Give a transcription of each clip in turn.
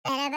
Welcome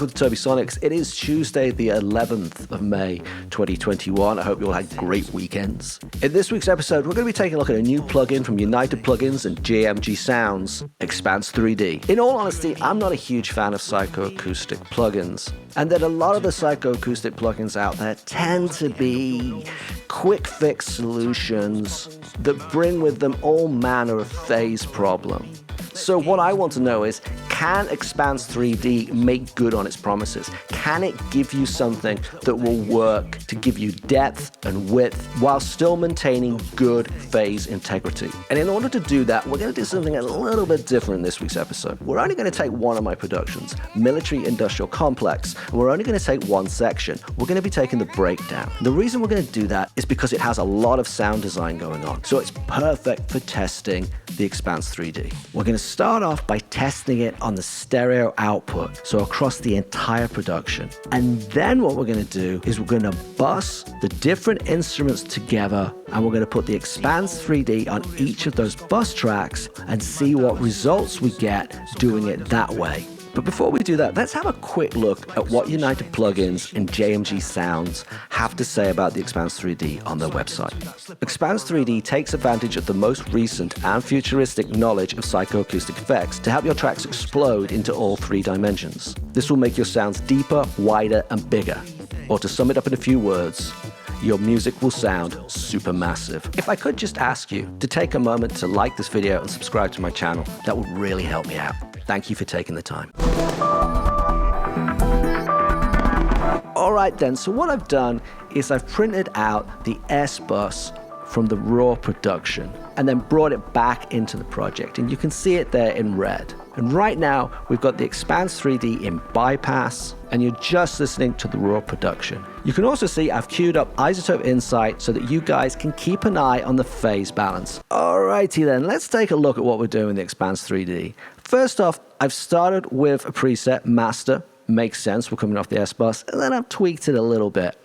to Tobisonics. It is Tuesday, the 11th of May, 2021. I hope you all had great weekends. In this week's episode, we're going to be taking a look at a new plugin from United Plugins and JMG Sounds, Expanse 3D. In all honesty, I'm not a huge fan of psychoacoustic plugins, and that a lot of the psychoacoustic plugins out there tend to be quick fix solutions that bring with them all manner of phase problem. So what I want to know is, can Expanse 3D make good on its promises? Can it give you something that will work to give you depth and width while still maintaining good phase integrity? And in order to do that, we're going to do something a little bit different in this week's episode. We're only going to take one of my productions, Military Industrial Complex, and we're only going to take one section. We're going to be taking the breakdown. The reason we're going to do that is because it has a lot of sound design going on, so it's perfect for testing the Expanse 3D. We're going to start off by testing it on the stereo output, so across the entire production. And then what we're going to do is we're going to bus the different instruments together, and we're going to put the Expanse 3D on each of those bus tracks and see what results we get doing it that way. But before we do that, let's have a quick look at what United Plugins and JMG Sounds have to say about the Expanse 3D on their website. Expanse 3D takes advantage of the most recent and futuristic knowledge of psychoacoustic effects to help your tracks explode into all three dimensions. This will make your sounds deeper, wider, and bigger. Or to sum it up in a few words, your music will sound supermassive. If I could just ask you to take a moment to like this video and subscribe to my channel, that would really help me out. Thank you for taking the time. All right then, so what I've done is I've printed out the SBUS from the raw production and then brought it back into the project, and you can see it there in red. And right now we've got the Expanse 3D in bypass, and you're just listening to the raw production. You can also see I've queued up Isotope Insight so that you guys can keep an eye on the phase balance. Alrighty then, let's take a look at what we're doing with the Expanse 3D. First off, I've started with a preset, Master. Makes sense, we're coming off the SBUS, and then I've tweaked it a little bit.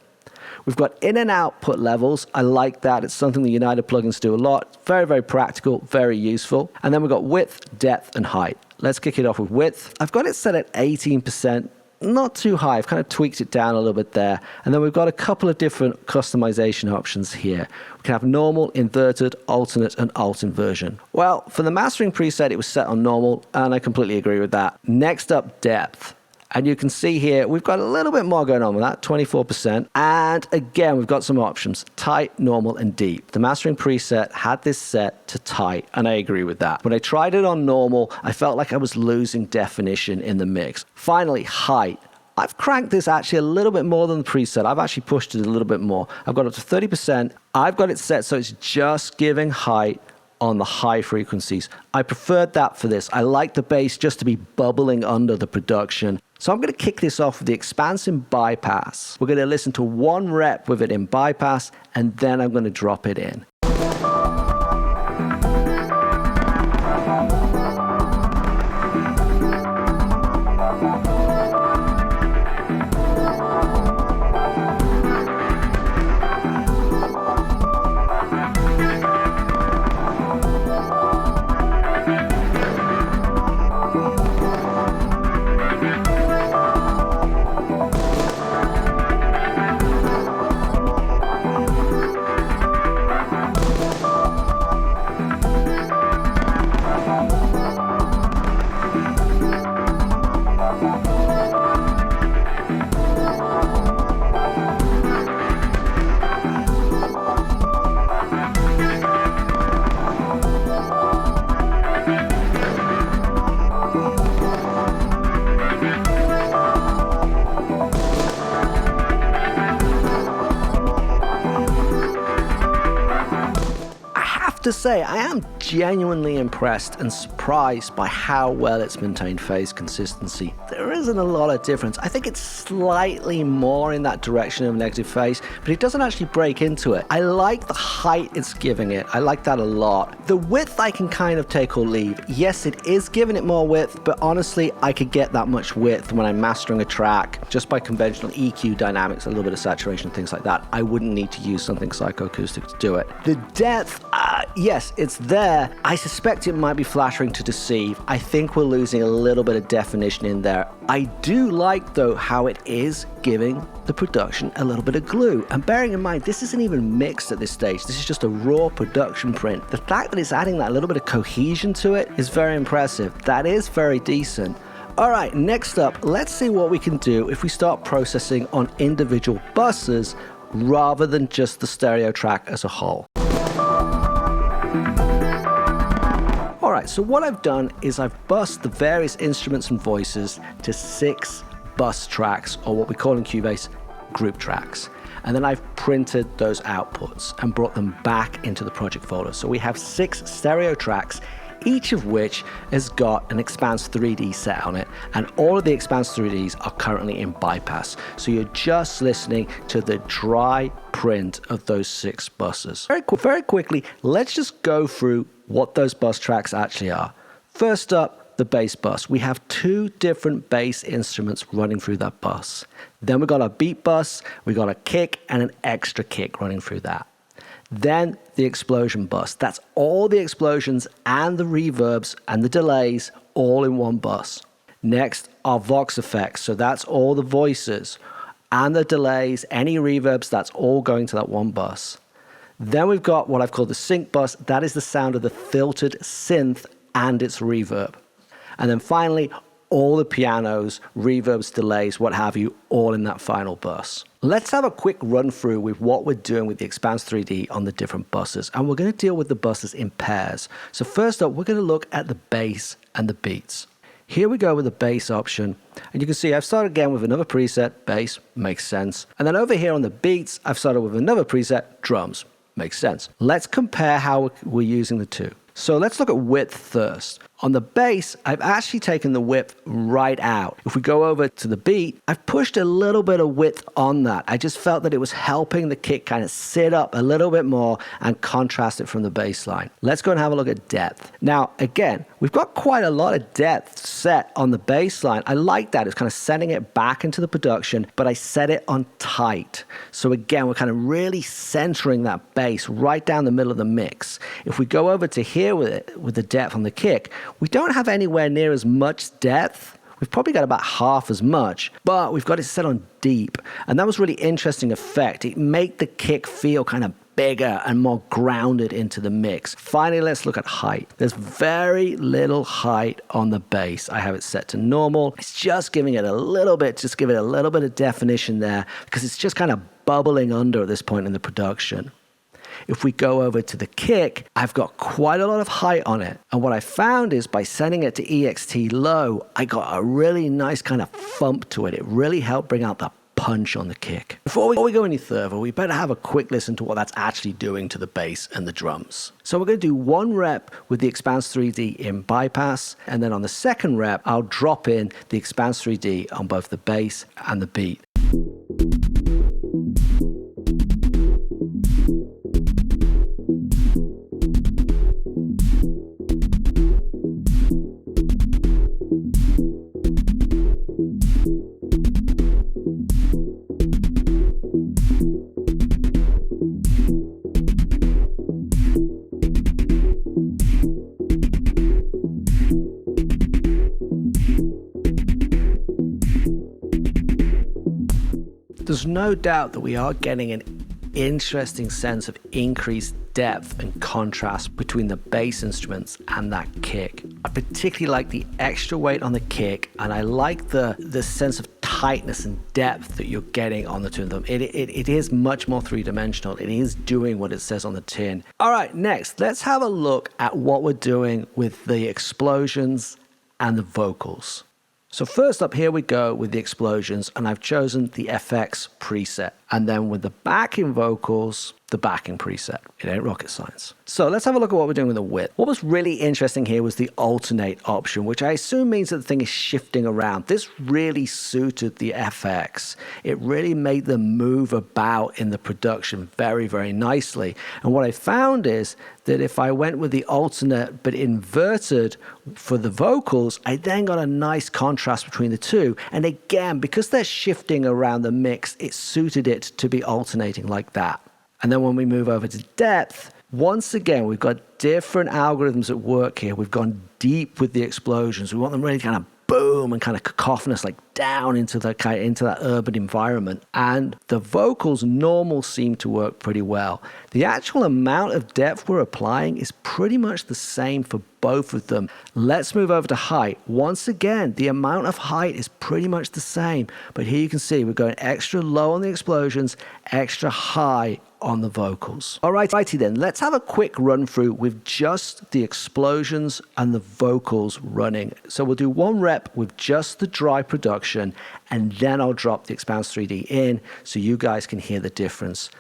We've got in and output levels. I like that. It's something the United plugins do a lot. Very, very practical, very useful. And then we've got width, depth, and height. Let's kick it off with width. I've got it set at 18%. Not too high. I've kind of tweaked it down a little bit there. And then we've got a couple of different customization options here. We can have normal, inverted, alternate, and alt inversion. Well, for the mastering preset, it was set on normal, and I completely agree with that. Next up, depth. And you can see here, we've got a little bit more going on with that, 24%. And again, we've got some options, tight, normal, and deep. The mastering preset had this set to tight, and I agree with that. When I tried it on normal, I felt like I was losing definition in the mix. Finally, height. I've cranked this actually a little bit more than the preset. I've actually pushed it a little bit more. I've got it to 30%. I've got it set so it's just giving height on the high frequencies. I preferred that for this. I like the bass just to be bubbling under the production. So I'm going to kick this off with the Expanse in bypass. We're going to listen to one rep with it in bypass, and then I'm going to drop it in. To say, I am genuinely impressed and surprised by how well it's maintained phase consistency. There isn't a lot of difference. I think it's slightly more in that direction of negative phase, but it doesn't actually break into it. I like the height it's giving it. I like that a lot. The width I can kind of take or leave. Yes, it is giving it more width, but honestly, I could get that much width when I'm mastering a track just by conventional EQ dynamics, a little bit of saturation, things like that. I wouldn't need to use something psychoacoustic to do it. The depth, yeah, yes, it's there. I suspect it might be flattering to deceive. I think we're losing a little bit of definition in there. I do like, though, how it is giving the production a little bit of glue. And bearing in mind, this isn't even mixed at this stage. This is just a raw production print. The fact that it's adding that little bit of cohesion to it is very impressive. That is very decent. All right, next up, let's see what we can do if we start processing on individual buses rather than just the stereo track as a whole. All right, so what I've done is I've bussed the various instruments and voices to 6 bus tracks, or what we call in Cubase, group tracks. And then I've printed those outputs and brought them back into the project folder. So we have 6 stereo tracks, each of which has got an Expanse 3D set on it, and all of the Expanse 3Ds are currently in bypass. So you're just listening to the dry print of those 6 buses. Very quickly, let's just go through what those bus tracks actually are. First up, the bass bus. We have 2 different bass instruments running through that bus. Then we got a beat bus, we got a kick, and an extra kick running through that. Then the explosion bus. That's all the explosions and the reverbs and the delays all in one bus. Next, our Vox effects. So that's all the voices and the delays, any reverbs, that's all going to that one bus. Then we've got what I've called the sync bus. That is the sound of the filtered synth and its reverb. And then finally, all the pianos, reverbs, delays, what have you, all in that final bus. Let's have a quick run through with what we're doing with the Expanse 3D on the different buses. And we're going to deal with the buses in pairs. So first up, we're going to look at the bass and the beats. Here we go with the bass option. And you can see I've started again with another preset, bass, makes sense. And then over here on the beats, I've started with another preset, drums, makes sense. Let's compare how we're using the two. So let's look at width first. On the bass, I've actually taken the width right out. If we go over to the beat, I've pushed a little bit of width on that. I just felt that it was helping the kick kind of sit up a little bit more and contrast it from the bass line. Let's go and have a look at depth. Now, again, we've got quite a lot of depth set on the bass line. I like that. It's kind of sending it back into the production, but I set it on tight. So again, we're kind of really centering that bass right down the middle of the mix. If we go over to here with the depth on the kick, we don't have anywhere near as much depth. We've probably got about half as much, but we've got it set on deep. And that was really interesting effect. It made the kick feel kind of bigger and more grounded into the mix. Finally, let's look at height. There's very little height on the bass. I have it set to normal. It's just giving it a little bit, just give it a little bit of definition there because it's just kind of bubbling under at this point in the production. If we go over to the kick, I've got quite a lot of height on it. And what I found is by setting it to EXT low, I got a really nice kind of thump to it. It really helped bring out that punch on the kick. Before we go any further, we better have a quick listen to what that's actually doing to the bass and the drums. So we're going to do 1 rep with the Expanse 3D in bypass. And then on the second rep, I'll drop in the Expanse 3D on both the bass and the beat. There's no doubt that we are getting an interesting sense of increased depth and contrast between the bass instruments and that kick. I particularly like the extra weight on the kick, and I like the sense of tightness and depth that you're getting on the two of them. It is much more three-dimensional. It is doing what it says on the tin. All right, next, let's have a look at what we're doing with the explosions and the vocals. So first up, here we go with the explosions, and I've chosen the FX preset. And then with the backing vocals, the backing preset. It ain't rocket science. So let's have a look at what we're doing with the width. What was really interesting here was the alternate option, which I assume means that the thing is shifting around. This really suited the FX. It really made them move about in the production very, very nicely. And what I found is that if I went with the alternate but inverted for the vocals, I then got a nice contrast between the two. And again, because they're shifting around the mix, it suited it to be alternating like that. And then when we move over to depth, Once again, we've got different algorithms at work here. We've gone deep with the explosions. We want them really kind of boom and kind of cacophonous, like down into that urban environment. And the vocals normal seem to work pretty well. The actual amount of depth we're applying is pretty much the same for both of them. Let's move over to height. Once again, the amount of height is pretty much the same, but here you can see we're going extra low on the explosions, extra high on the vocals. Alrighty then, let's have a quick run through with just the explosions and the vocals running. So we'll do one rep with just the dry production, and then I'll drop the Expanse 3D in so you guys can hear the difference.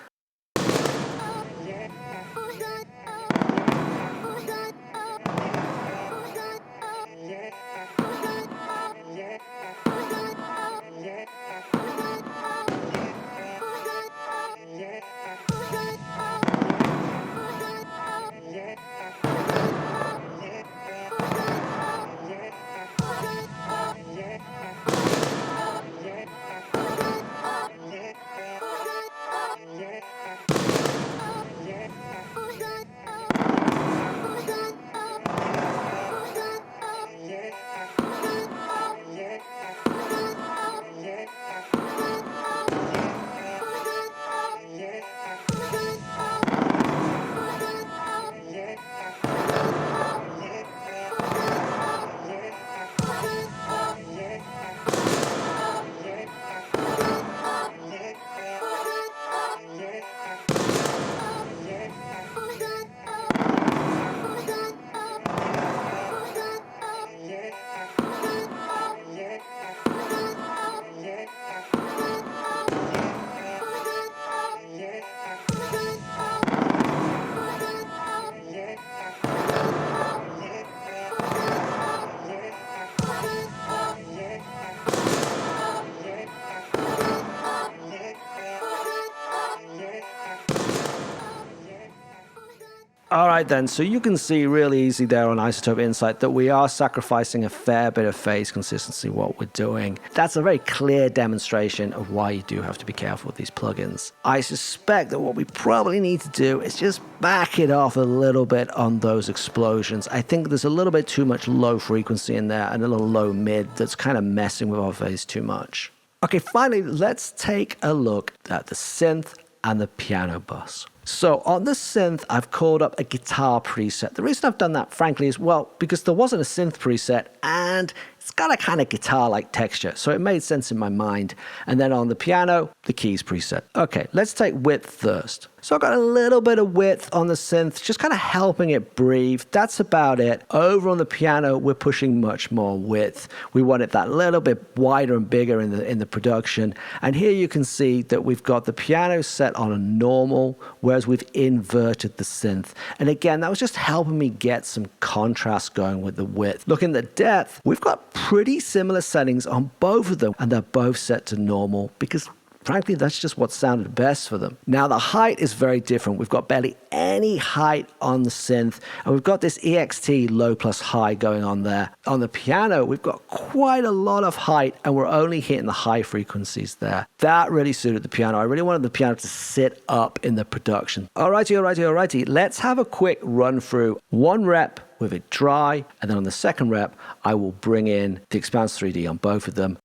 All right then, so you can see really easy there on Isotope Insight that we are sacrificing a fair bit of phase consistency what we're doing. That's a very clear demonstration of why you do have to be careful with these plugins. I suspect that what we probably need to do is just back it off a little bit on those explosions. I think there's a little bit too much low frequency in there and a little low mid that's kind of messing with our phase too much. Okay, finally, let's take a look at the synth and the piano bus. So on the synth, I've called up a guitar preset. The reason I've done that, frankly, is, well, because there wasn't a synth preset and it's got a kind of guitar-like texture, so it made sense in my mind. And then on the piano, the keys preset. Okay, let's take width first. So I've got a little bit of width on the synth, just kind of helping it breathe. That's about it. Over on the piano, we're pushing much more width. We want it that little bit wider and bigger in the production. And here you can see that we've got the piano set on a normal, whereas we've inverted the synth. And again, that was just helping me get some contrast going with the width. Looking at the depth, we've got pretty similar settings on both of them, and they're both set to normal because frankly, that's just what sounded best for them. Now, the height is very different. We've got barely any height on the synth, and we've got this EXT low plus high going on there. On the piano, we've got quite a lot of height, and we're only hitting the high frequencies there. That really suited the piano. I really wanted the piano to sit up in the production. Alrighty. Let's have a quick run through. One rep with it dry, and then on the second rep, I will bring in the Expanse 3D on both of them.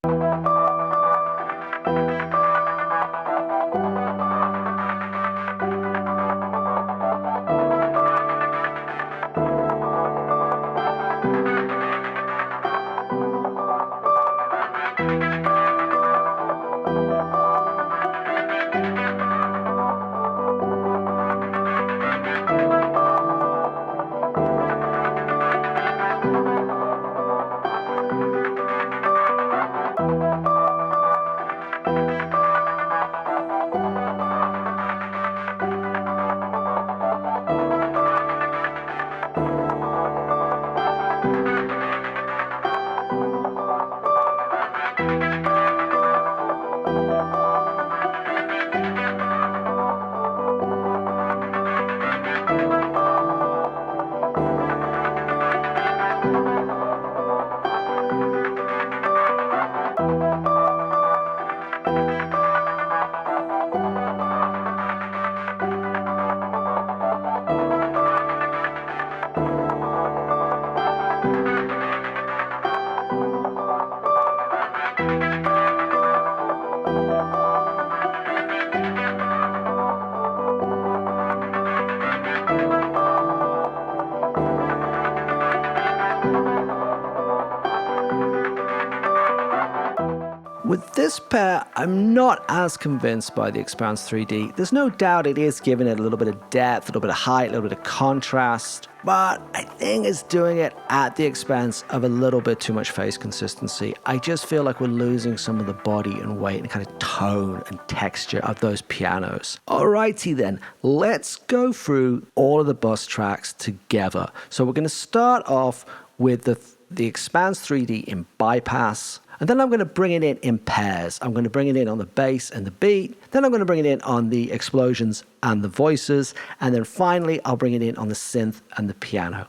With this pair, I'm not as convinced by the Expanse 3D. There's no doubt it is giving it a little bit of depth, a little bit of height, a little bit of contrast, but I think it's doing it at the expense of a little bit too much phase consistency. I just feel like we're losing some of the body and weight and kind of tone and texture of those pianos. Alrighty then, let's go through all of the bus tracks together. So we're going to start off with the Expanse 3D in bypass. And then I'm going to bring it in pairs. I'm going to bring it in on the bass and the beat. Then I'm going to bring it in on the explosions and the voices. And then finally, I'll bring it in on the synth and the piano.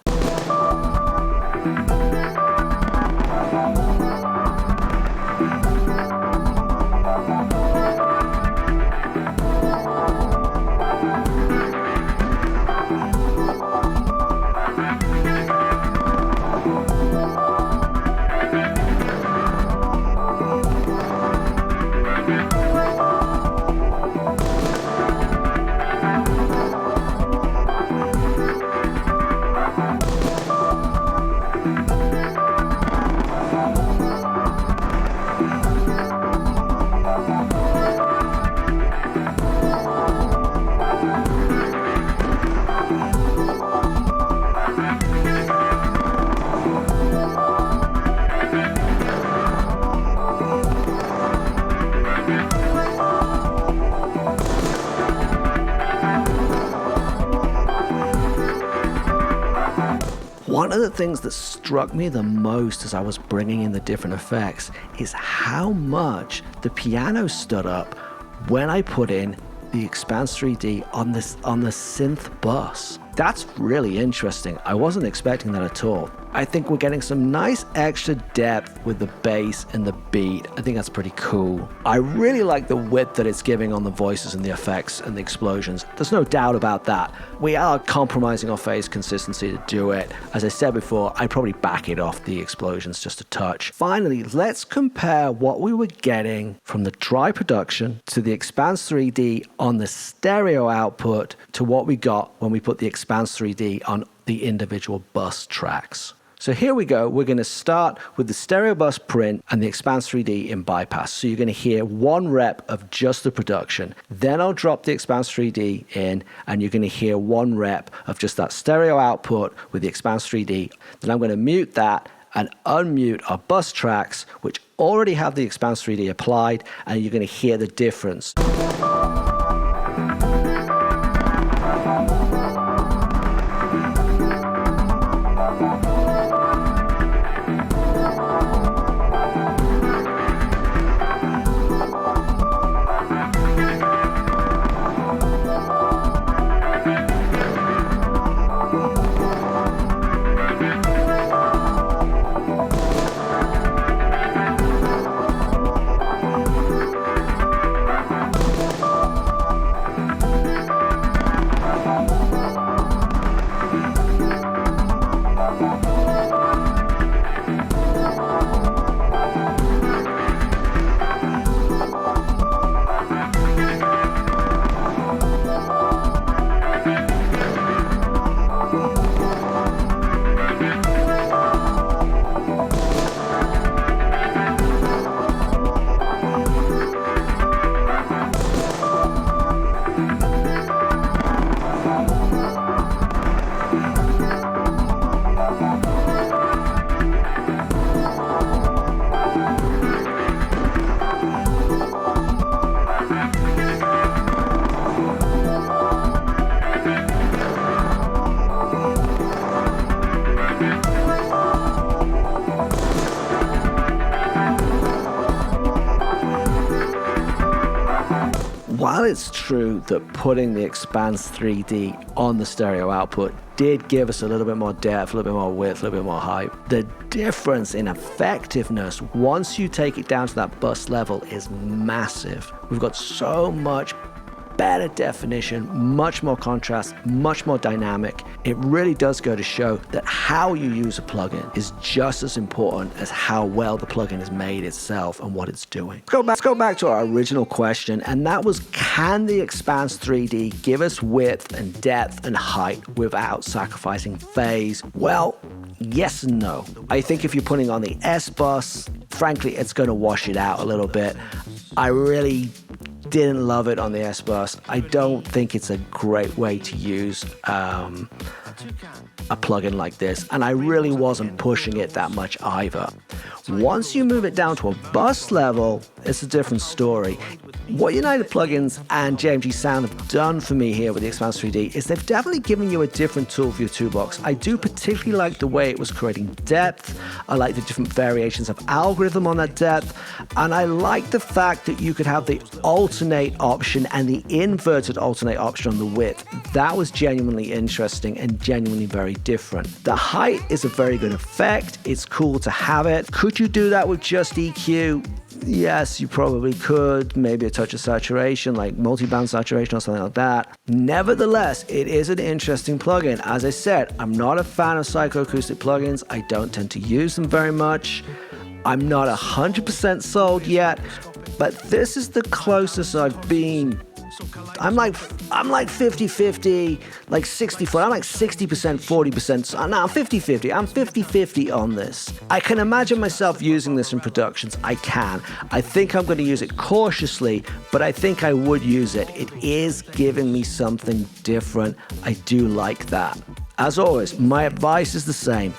One of the things that struck me the most as I was bringing in the different effects is how much the piano stood up when I put in the Expanse 3D on the synth bus. That's really interesting. I wasn't expecting that at all. I think we're getting some nice extra depth with the bass and the beat. I think that's pretty cool. I really like the width that it's giving on the voices and the effects and the explosions. There's no doubt about that. We are compromising our phase consistency to do it. As I said before, I'd probably back it off the explosions just a touch. Finally, let's compare what we were getting from the dry production to the Expanse 3D on the stereo output to what we got when we put the Expanse 3D on the individual bus tracks. So here we go. We're going to start with the stereo bus print and the Expanse 3D in bypass. So you're going to hear one rep of just the production. Then I'll drop the Expanse 3D in and you're going to hear one rep of just that stereo output with the Expanse 3D. Then I'm going to mute that and unmute our bus tracks, which already have the Expanse 3D applied, and you're going to hear the difference. While it's true that putting the Expanse 3D on the stereo output did give us a little bit more depth, a little bit more width, a little bit more height, the difference in effectiveness once you take it down to that bus level is massive. We've got so much better definition, much more contrast, much more dynamic. It really does go to show that how you use a plugin is just as important as how well the plugin is made itself and what it's doing. Let's go back to our original question, and that was, can the Expanse 3D give us width and depth and height without sacrificing phase? Well, yes and no. I think if you're putting on the SBUS frankly, it's going to wash it out a little bit. I really didn't love it on the SBUS. I don't think it's a great way to use a plugin like this, and I really wasn't pushing it that much either. Once you move it down to a bus level, it's a different story. What United Plugins and JMG Sound have done for me here with the Expanse 3D is they've definitely given you a different tool for your toolbox. I do particularly like the way it was creating depth. I like the different variations of algorithm on that depth. And I like the fact that you could have the alternate option and the inverted alternate option on the width. That was genuinely interesting and genuinely very different. The height is a very good effect. It's cool to have it. Could you do that with just EQ? Yes, you probably could. Maybe a touch of saturation, like multi-band saturation or something like that. Nevertheless, it is an interesting plugin. As I said, I'm not a fan of psychoacoustic plugins. I don't tend to use them very much. I'm not 100% sold yet, but this is the closest I've been. I'm like 50-50, like 60-40. I'm like 60%, 40%. No, I'm 50-50. I'm 50-50 on this. I can imagine myself using this in productions. I can. I think I'm going to use it cautiously, but I think I would use it. It is giving me something different. I do like that. As always, my advice is the same.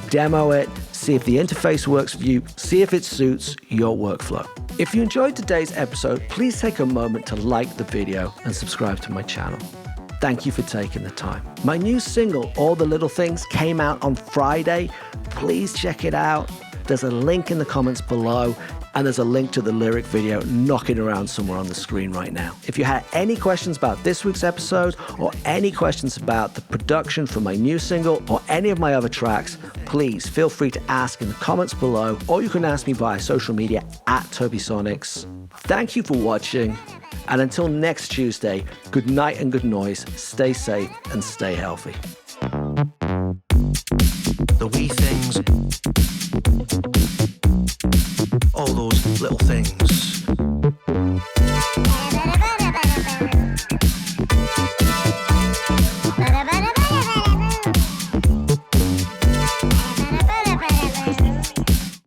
Demo it, see if the interface works for you, see if it suits your workflow. If you enjoyed today's episode, please take a moment to like the video and subscribe to my channel. Thank you for taking the time. My new single, All the Little Things, came out on Friday. Please check it out. There's a link in the comments below, and there's a link to the lyric video knocking around somewhere on the screen right now. If you had any questions about this week's episode, or any questions about the production for my new single, or any of my other tracks, please feel free to ask in the comments below, or you can ask me via social media at Tobisonics. Thank you for watching, and until next Tuesday, good night and good noise, stay safe and stay healthy. The wee things, all those little things.